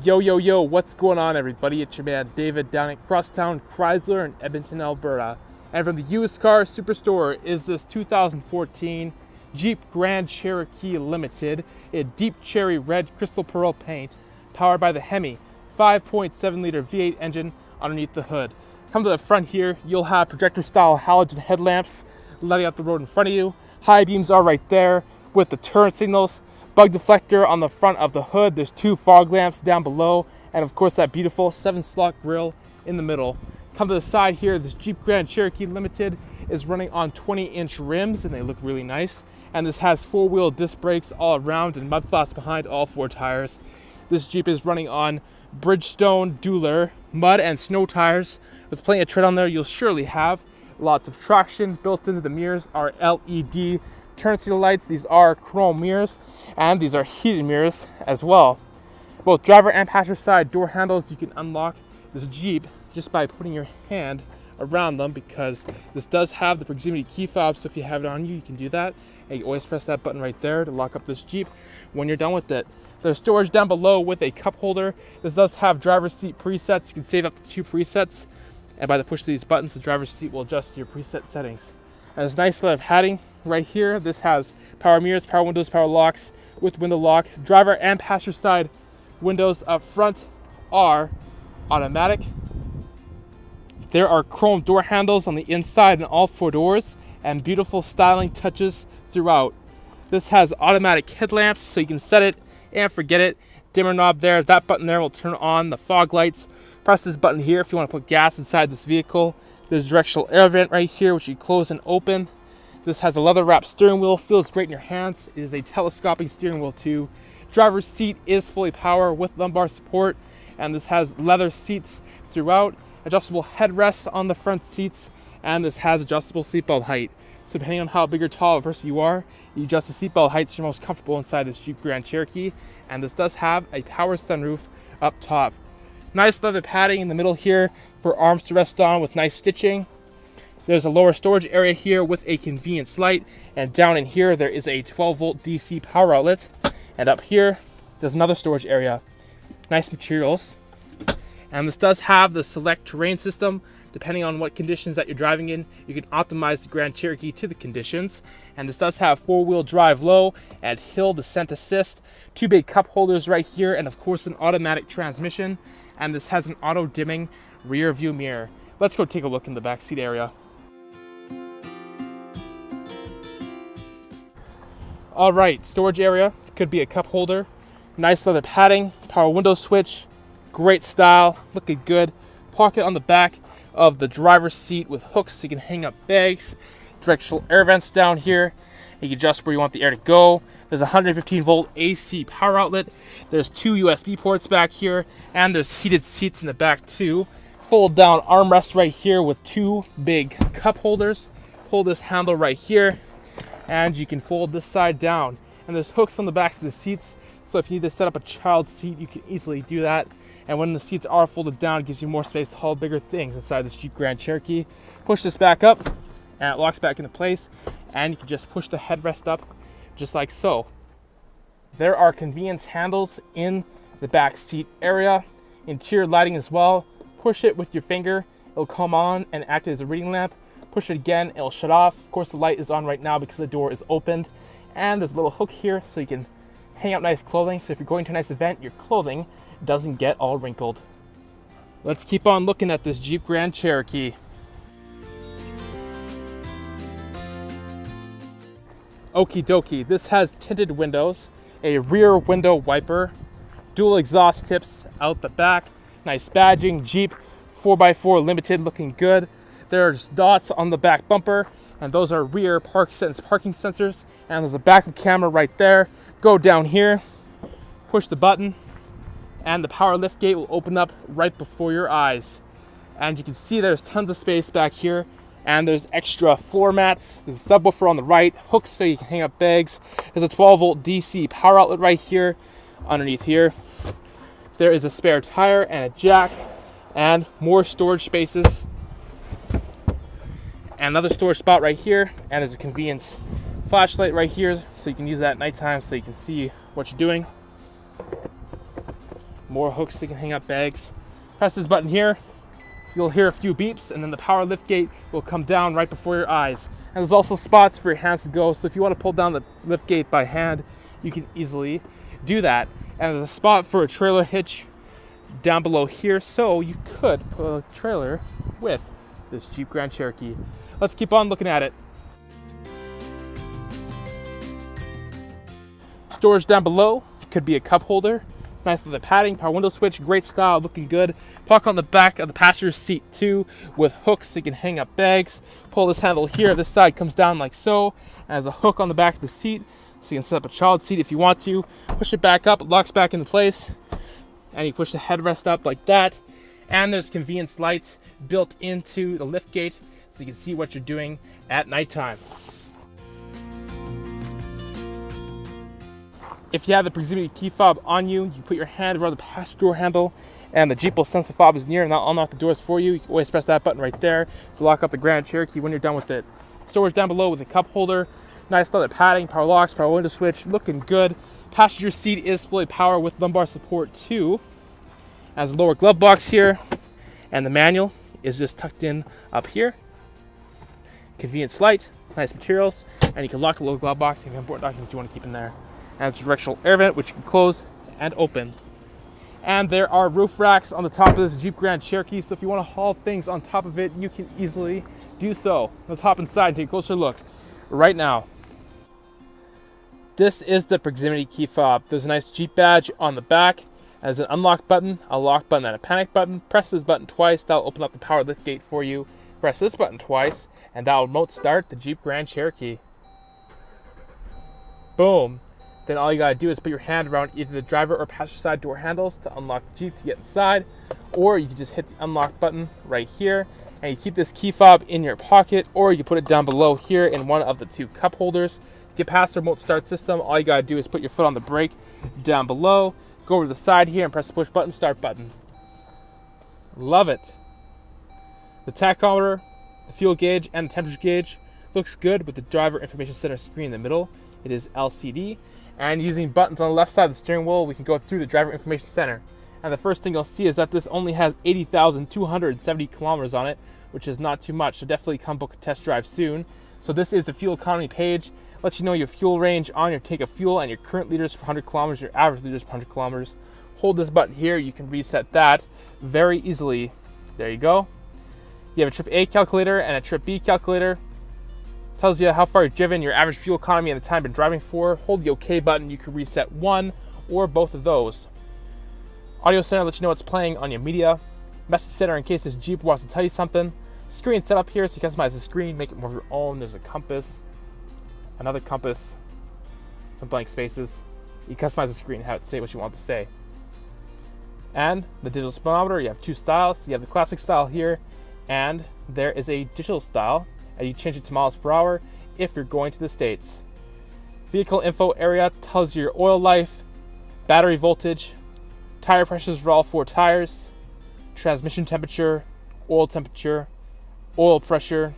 Yo, what's going on, everybody? It's your man David down at Crosstown Chrysler in Edmonton, Alberta. And from the used car superstore is this 2014 Jeep Grand Cherokee Limited in deep cherry red crystal pearl paint, powered by the Hemi 5.7 liter V8 engine underneath the hood. Come to the front here, you'll have projector style halogen headlamps lighting up the road in front of you. High beams are right there with the turn signals. Bug deflector on the front of the hood. There's two fog lamps down below, and of course that beautiful 7-slot grille in the middle. Come to the side here, this Jeep Grand Cherokee Limited is running on 20-inch rims, and they look really nice. And this has 4-wheel disc brakes all around and mud flaps behind all 4 tires. This Jeep is running on Bridgestone Dueler mud and snow tires with plenty of tread on there. You'll surely have lots of traction. Built into the mirrors are LED turn signal lights. These are chrome mirrors, and these are heated mirrors as well. Both driver and passenger side door handles, you can unlock this Jeep just by putting your hand around them, because this does have the proximity key fob, so if you have it on you, you can do that. And you always press that button right there to lock up this Jeep when you're done with it. There's storage down below with a cup holder. This does have driver's seat presets. You can save up to 2 presets, and by the push of these buttons, the driver's seat will adjust your preset settings. And this nice leather padding right here. This has power mirrors, power windows, power locks with window lock. Driver and passenger side windows up front are automatic. There are chrome door handles on the inside and all 4 doors, and beautiful styling touches throughout. This has automatic headlamps, so you can set it and forget it. Dimmer knob there. That button there will turn on the fog lights. Press this button here if you want to put gas inside this vehicle. There's directional air vent right here, which you close and open. This has a leather wrapped steering wheel, feels great in your hands. It is a telescoping steering wheel too. Driver's seat is fully power with lumbar support, and this has leather seats throughout, adjustable headrests on the front seats, and this has adjustable seatbelt height. So depending on how big or tall a person you are, you adjust the seatbelt height so you're most comfortable inside this Jeep Grand Cherokee. And this does have a power sunroof up top. Nice leather padding in the middle here for arms to rest on with nice stitching. There's a lower storage area here with a convenience light, and down in here there is a 12-volt DC power outlet, and up here there's another storage area. Nice materials. And this does have the select terrain system. Depending on what conditions that you're driving in, you can optimize the Grand Cherokee to the conditions. And this does have 4-wheel drive low and hill descent assist, 2 big cup holders right here, and of course an automatic transmission. And this has an auto dimming rear view mirror. Let's go take a look in the backseat area. All right, storage area, could be a cup holder. Nice leather padding, power window switch, great style, looking good. Pocket on the back of the driver's seat with hooks so you can hang up bags. Directional air vents down here. You can adjust where you want the air to go. There's a 115 volt AC power outlet. There's 2 USB ports back here, and there's heated seats in the back too. Fold down armrest right here with 2 big cup holders. Pull this handle right here, and you can fold this side down. And there's hooks on the backs of the seats, so if you need to set up a child's seat, you can easily do that. And when the seats are folded down, it gives you more space to haul bigger things inside this Jeep Grand Cherokee. Push this back up, and it locks back into place, and you can just push the headrest up just like so. There are convenience handles in the back seat area. Interior lighting as well. Push it with your finger, it'll come on and act as a reading lamp. Push it again, it'll shut off. Of course, the light is on right now because the door is opened. And there's a little hook here so you can hang up nice clothing. So if you're going to a nice event, your clothing doesn't get all wrinkled. Let's keep on looking at this Jeep Grand Cherokee. Okie dokie, this has tinted windows, a rear window wiper, dual exhaust tips out the back, nice badging, Jeep 4x4 Limited, looking good. There's dots on the back bumper, and those are rear ParkSense Parking Sensors, and there's a backup camera right there. Go down here, push the button, and the power liftgate will open up right before your eyes. And you can see there's tons of space back here, and there's extra floor mats. There's a subwoofer on the right, hooks so you can hang up bags. There's a 12-volt DC power outlet right here, underneath here. There is a spare tire and a jack, and more storage spaces. And another storage spot right here, and there's a convenience flashlight right here, so you can use that at nighttime so you can see what you're doing. more hooks so you can hang up bags. Press this button here, you'll hear a few beeps, and then the power liftgate will come down right before your eyes. And there's also spots for your hands to go, so if you want to pull down the liftgate by hand, you can easily do that. And there's a spot for a trailer hitch down below here, so you could put a trailer with this Jeep Grand Cherokee. Let's keep on looking at it. Storage down below could be a cup holder. Nice little padding, power window switch, great style, looking good. Park on the back of the passenger seat too, with hooks so you can hang up bags. Pull this handle here, this side comes down like so. And there's a hook on the back of the seat, so you can set up a child seat if you want to. Push it back up, it locks back into place. And you push the headrest up like that. And there's convenience lights built into the liftgate, so you can see what you're doing at nighttime. If you have the proximity key fob on you, you put your hand around the passenger door handle and the Jeep will sense the fob is near and that'll unlock the doors for you. You can always press that button right there to lock up the Grand Cherokee when you're done with it. Storage down below with a cup holder, nice leather padding, power locks, power window switch, looking good. Passenger seat is fully powered with lumbar support too. Has a lower glove box here, and the manual is just tucked in up here. Convenience light, nice materials, and you can lock the little glove box if you have important documents you want to keep in there. And it's a directional air vent which you can close and open. And there are roof racks on the top of this Jeep Grand Cherokee, so if you want to haul things on top of it, you can easily do so. Let's hop inside and take a closer look right now. This is the proximity key fob. There's a nice Jeep badge on the back. There's an unlock button, a lock button, and a panic button. Press this button twice, that'll open up the power liftgate for you. Press this button twice, and that'll remote start the Jeep Grand Cherokee. Boom. Then all you gotta do is put your hand around either the driver or passenger side door handles to unlock the Jeep to get inside, or you can just hit the unlock button right here, and you keep this key fob in your pocket, or you can put it down below here in one of the two cup holders. To get past the remote start system, all you gotta do is put your foot on the brake down below, go over to the side here and press the push button, start button. Love it. The tachometer, the fuel gauge, and the temperature gauge looks good with the driver information center screen in the middle. It is LCD. And using buttons on the left side of the steering wheel, we can go through the driver information center. And the first thing you'll see is that this only has 80,270 kilometers on it, which is not too much, so definitely come book a test drive soon. So this is the fuel economy page. Lets you know your fuel range on your tank of fuel and your current liters per 100 kilometers, your average liters per 100 kilometers. Hold this button here, you can reset that very easily. There you go. You have a trip A calculator and a trip B calculator. Tells you how far you've driven, your average fuel economy, and the time you've been driving for. Hold the OK button, you can reset one or both of those. Audio center lets you know what's playing on your media. Message center in case this Jeep wants to tell you something. Screen setup here, so you customize the screen, make it more of your own. There's a compass, another compass, some blank spaces. You customize the screen, have it say what you want to say. And the digital speedometer, you have two styles. You have the classic style here, and there is a digital style. And you change it to miles per hour if you're going to the States. Vehicle info area tells you your oil life, battery voltage, tire pressures for all four tires, transmission temperature, oil pressure,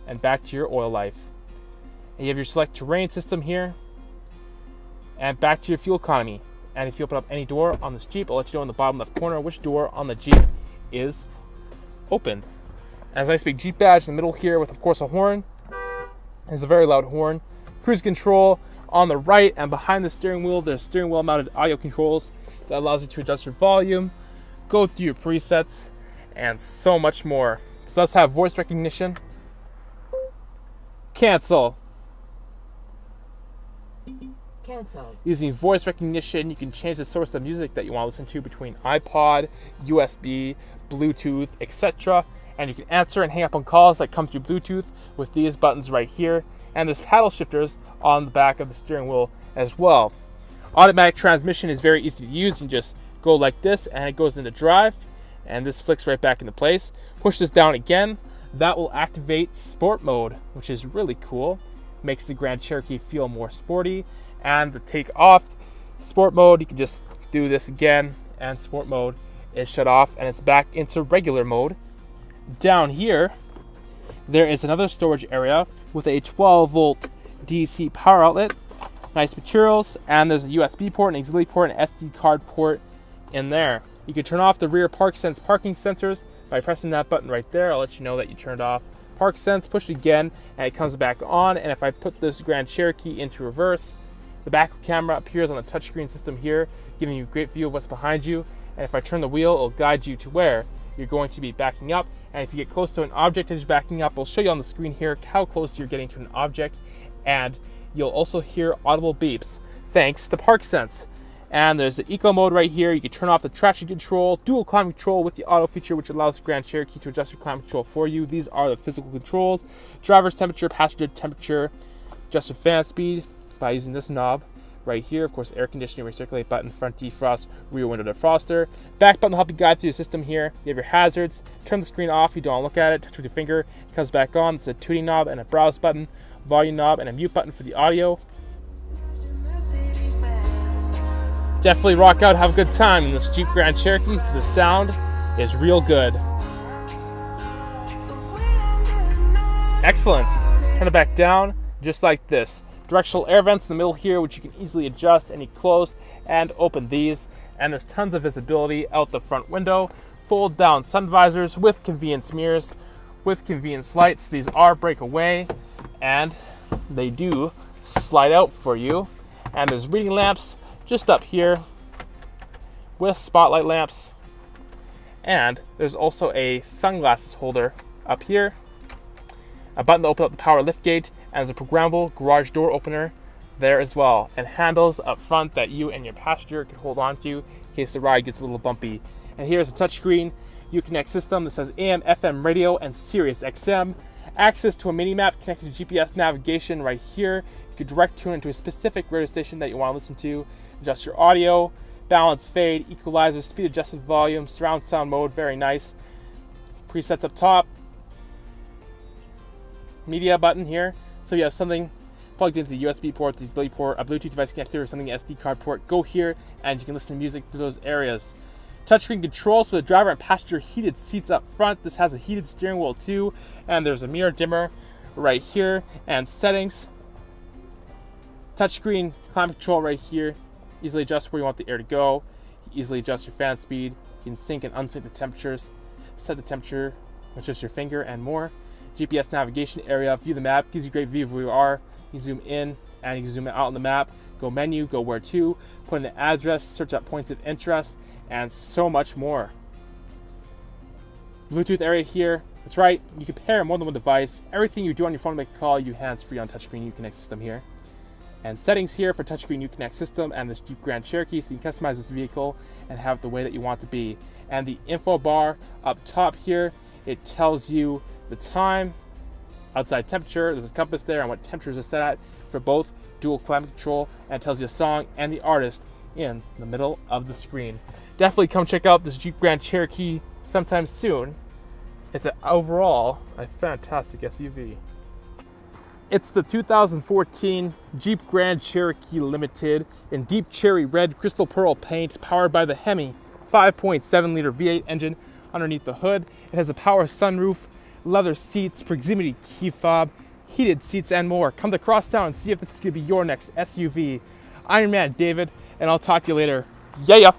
and back to your oil life. And you have your select terrain system here, and back to your fuel economy. And if you open up any door on this Jeep, I'll let you know in the bottom left corner which door on the Jeep is opened. As I speak, Jeep badge in the middle here with, of course, a horn. It's a very loud horn. Cruise control on the right, and behind the steering wheel, there's steering wheel mounted audio controls that allows you to adjust your volume, go through your presets, and so much more. This does have voice recognition. Cancel. Canceled. Using voice recognition, you can change the source of music that you want to listen to between iPod, USB, Bluetooth, etc. And you can answer and hang up on calls that come through Bluetooth with these buttons right here. And there's paddle shifters on the back of the steering wheel as well. Automatic transmission is very easy to use. You can just go like this and it goes into drive. And this flicks right back into place. Push this down again. That will activate sport mode, which is really cool. Makes the Grand Cherokee feel more sporty. And the take off sport mode, you can just do this again. And sport mode is shut off and it's back into regular mode. Down here, there is another storage area with a 12-volt DC power outlet, nice materials, and there's a USB port, an auxiliary port, an SD card port, in there. You can turn off the rear ParkSense Parking Sensors by pressing that button right there. I'll let you know that you turned off ParkSense. Push it again and it comes back on. And if I put this Grand Cherokee into reverse, the back camera appears on the touchscreen system here, giving you a great view of what's behind you. And if I turn the wheel, it'll guide you to where you're going to be backing up. And if you get close to an object as you're backing up, I'll show you on the screen here how close you're getting to an object. And you'll also hear audible beeps thanks to ParkSense. And there's the eco mode right here. You can turn off the traction control, dual climate control with the auto feature, which allows the Grand Cherokee to adjust your climate control for you. These are the physical controls: driver's temperature, passenger temperature, adjust your fan speed by using this knob right here. Of course, air conditioning, recirculate button, front defrost, rear window defroster. Back button will help you guide through the system here. You have your hazards. Turn the screen off. You don't look at it. Touch with your finger. It comes back on. It's a tuning knob and a browse button, volume knob, and a mute button for the audio. Definitely rock out, have a good time in this Jeep Grand Cherokee because the sound is real good. Excellent. Turn it back down just like this. Directional air vents in the middle here, which you can easily adjust, and you close and open these. And there's tons of visibility out the front window. Fold down sun visors with convenience mirrors, with convenience lights. These are breakaway and they do slide out for you. And there's reading lamps just up here with spotlight lamps, and there's also a sunglasses holder up here, a button to open up the power liftgate, and there's a programmable garage door opener there as well, and handles up front that you and your passenger can hold on to in case the ride gets a little bumpy. And here's a touchscreen Uconnect system that says AM, FM radio, and Sirius XM. Access to a mini map connected to GPS navigation right here. You can direct tune into a specific radio station that you want to listen to. Adjust your audio, balance, fade, equalizer, speed adjusted volume, surround sound mode, very nice. Presets up top. Media button here. So you have something plugged into the USB port, the utility port, a Bluetooth device connector, or something SD card port. Go here and you can listen to music through those areas. Touchscreen controls for the driver and passenger heated seats up front. This has a heated steering wheel too, and there's a mirror dimmer right here, and settings. Touchscreen climate control right here. Easily adjust where you want the air to go. Easily adjust your fan speed. You can sync and unsync the temperatures. Set the temperature with just your finger and more. GPS navigation area. View the map. Gives you a great view of where you are. You zoom in and you can zoom out on the map. Go menu. Go where to. Put in the address. Search up points of interest. And so much more. Bluetooth area here. That's right. You can pair more than one device. Everything you do on your phone to make a call, you hands-free on touchscreen Uconnect system here. And settings here for touchscreen Uconnect system and this Jeep Grand Cherokee, so you can customize this vehicle and have it the way that you want it to be. And the info bar up top here, it tells you the time, outside temperature, there's a compass there and what temperatures are set at for both dual climate control, and it tells you a song and the artist in the middle of the screen. Definitely come check out this Jeep Grand Cherokee sometime soon. It's overall a fantastic SUV. It's the 2014 Jeep Grand Cherokee Limited in deep cherry red crystal pearl paint, powered by the Hemi 5.7-liter V8 engine underneath the hood. It has a power sunroof, leather seats, proximity key fob, heated seats, and more. Come to Crosstown and see if this is going to be your next SUV. I'm your man, David, and I'll talk to you later. Yeah.